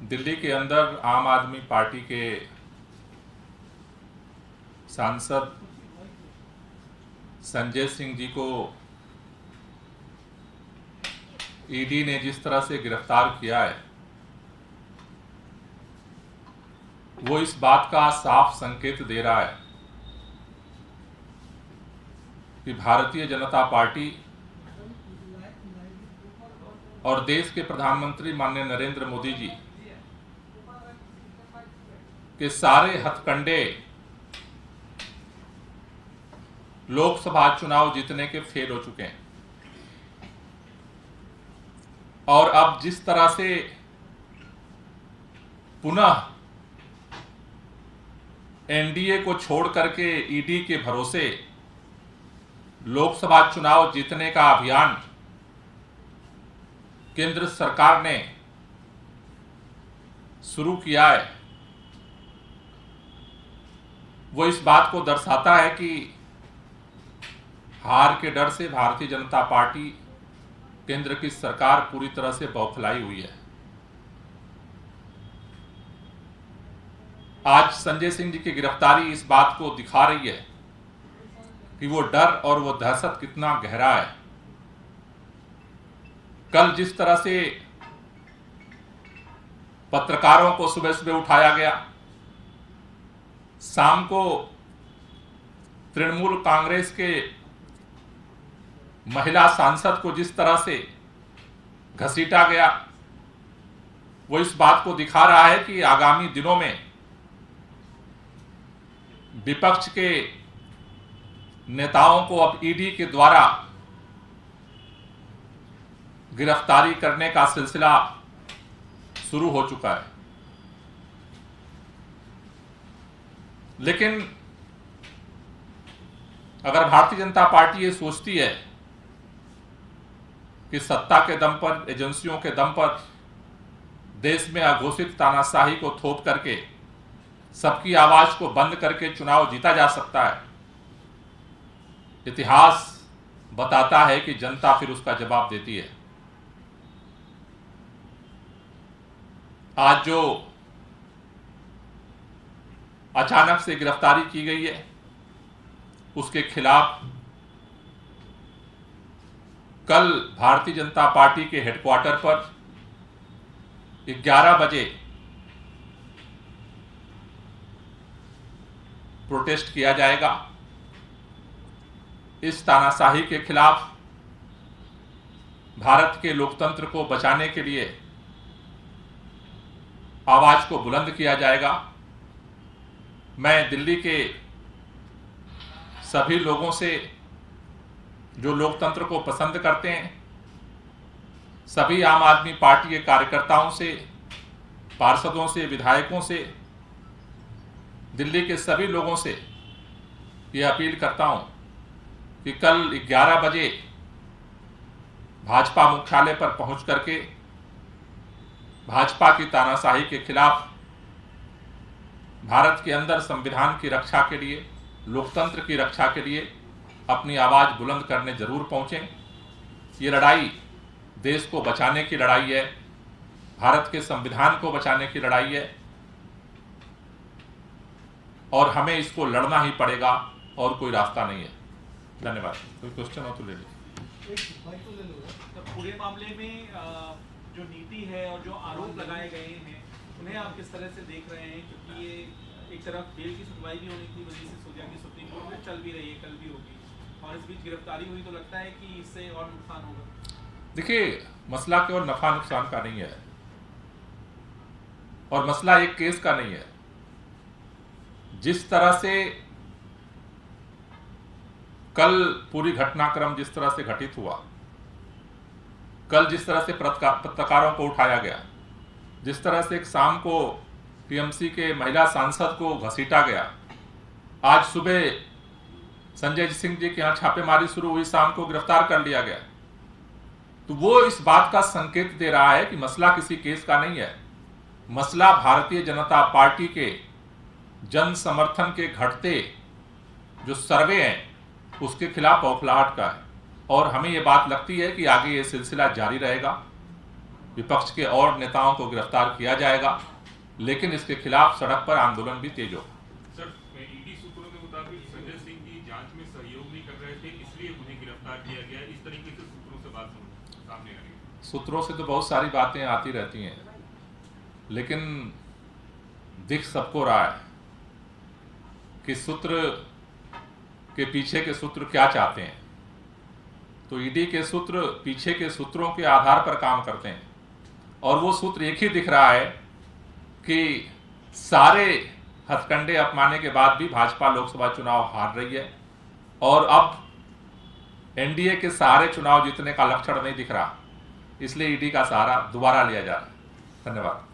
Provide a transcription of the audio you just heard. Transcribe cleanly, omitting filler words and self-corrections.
दिल्ली के अंदर आम आदमी पार्टी के सांसद संजय सिंह जी को ईडी ने जिस तरह से गिरफ्तार किया है, वो इस बात का साफ संकेत दे रहा है कि भारतीय जनता पार्टी और देश के प्रधानमंत्री माननीय नरेंद्र मोदी जी के सारे हथकंडे लोकसभा चुनाव जीतने के फेल हो चुके हैं। और अब जिस तरह से पुनः एनडीए को छोड़ करके ईडी के भरोसे लोकसभा चुनाव जीतने का अभियान केंद्र सरकार ने शुरू किया है, वो इस बात को दर्शाता है कि हार के डर से भारतीय जनता पार्टी, केंद्र की सरकार पूरी तरह से बौखलाई हुई है। आज संजय सिंह जी की गिरफ्तारी इस बात को दिखा रही है कि वो डर और वो दहशत कितना गहरा है। कल जिस तरह से पत्रकारों को सुबह सुबह उठाया गया, शाम को तृणमूल कांग्रेस के महिला सांसद को जिस तरह से घसीटा गया, वो इस बात को दिखा रहा है कि आगामी दिनों में विपक्ष के नेताओं को अब ईडी के द्वारा गिरफ्तारी करने का सिलसिला शुरू हो चुका है। लेकिन अगर भारतीय जनता पार्टी ये सोचती है कि सत्ता के दम पर, एजेंसियों के दम पर देश में अघोषित तानाशाही को थोप करके सबकी आवाज को बंद करके चुनाव जीता जा सकता है, इतिहास बताता है कि जनता फिर उसका जवाब देती है। आज जो अचानक से गिरफ्तारी की गई है, उसके खिलाफ कल भारतीय जनता पार्टी के हेडक्वार्टर पर 11 बजे प्रोटेस्ट किया जाएगा। इस तानाशाही के खिलाफ भारत के लोकतंत्र को बचाने के लिए आवाज को बुलंद किया जाएगा। मैं दिल्ली के सभी लोगों से, जो लोकतंत्र को पसंद करते हैं, सभी आम आदमी पार्टी के कार्यकर्ताओं से, पार्षदों से, विधायकों से, दिल्ली के सभी लोगों से ये अपील करता हूं कि कल 11 बजे भाजपा मुख्यालय पर पहुंच करके भाजपा की तानाशाही के खिलाफ, भारत के अंदर संविधान की रक्षा के लिए, लोकतंत्र की रक्षा के लिए अपनी आवाज बुलंद करने जरूर पहुंचें। ये लड़ाई देश को बचाने की लड़ाई है, भारत के संविधान को बचाने की लड़ाई है, और हमें इसको लड़ना ही पड़ेगा और कोई रास्ता नहीं है। धन्यवाद। कोई क्वेश्चन हो तो ले लीजिए। तो पूरे मामले में जो नीति है और जो आरोप लगाए गए हैं, उन्हें आप किस तरह से देख रहे हैं? क्योंकि ये एक तरफ बेल की सुनवाई भी होने की वजह से सोचा कि सुप्रीम कोर्ट में चल भी रही है, कल भी होगी, और इस बीच गिरफ्तारी हुई, तो लगता है कि इससे और नुकसान होगा। देखिए, मसला केवल नफा नुकसान का नहीं है, और मसला एक केस का नहीं है। जिस तरह से कल पूरी घटनाक्रम जिस तरह से घटित हुआ, कल जिस तरह से पत्रकारों को उठाया गया, जिस तरह से एक शाम को टीएमसी के महिला सांसद को घसीटा गया, आज सुबह संजय सिंह जी के यहाँ छापेमारी शुरू हुई, शाम को गिरफ्तार कर लिया गया, तो वो इस बात का संकेत दे रहा है कि मसला किसी केस का नहीं है। मसला भारतीय जनता पार्टी के जन समर्थन के घटते जो सर्वे हैं, उसके खिलाफ बौखलाहट का है, और हमें ये बात लगती है कि आगे ये सिलसिला जारी रहेगा। विपक्ष के और नेताओं को गिरफ्तार किया जाएगा, लेकिन इसके खिलाफ सड़क पर आंदोलन भी तेज होगा। सर, ईडी सूत्रों के मुताबिक संजय सिंह की जांच में सहयोग नहीं कर रहे थे, इसलिए उन्हें गिरफ्तार किया गया। इस तरीके से सूत्रों से बात सामने आ रही है। सूत्रों से तो बहुत सारी बातें आती रहती हैं, लेकिन दिख सबको रहा है कि सूत्र के पीछे के सूत्र क्या चाहते हैं। तो ईडी के सूत्र पीछे के सूत्रों के आधार पर काम करते हैं, और वो सूत्र एक ही दिख रहा है कि सारे हथकंडे अपनाने के बाद भी भाजपा लोकसभा चुनाव हार रही है, और अब एनडीए के सारे चुनाव जीतने का लक्षण नहीं दिख रहा, इसलिए ईडी का सहारा दोबारा लिया जा रहा है। धन्यवाद।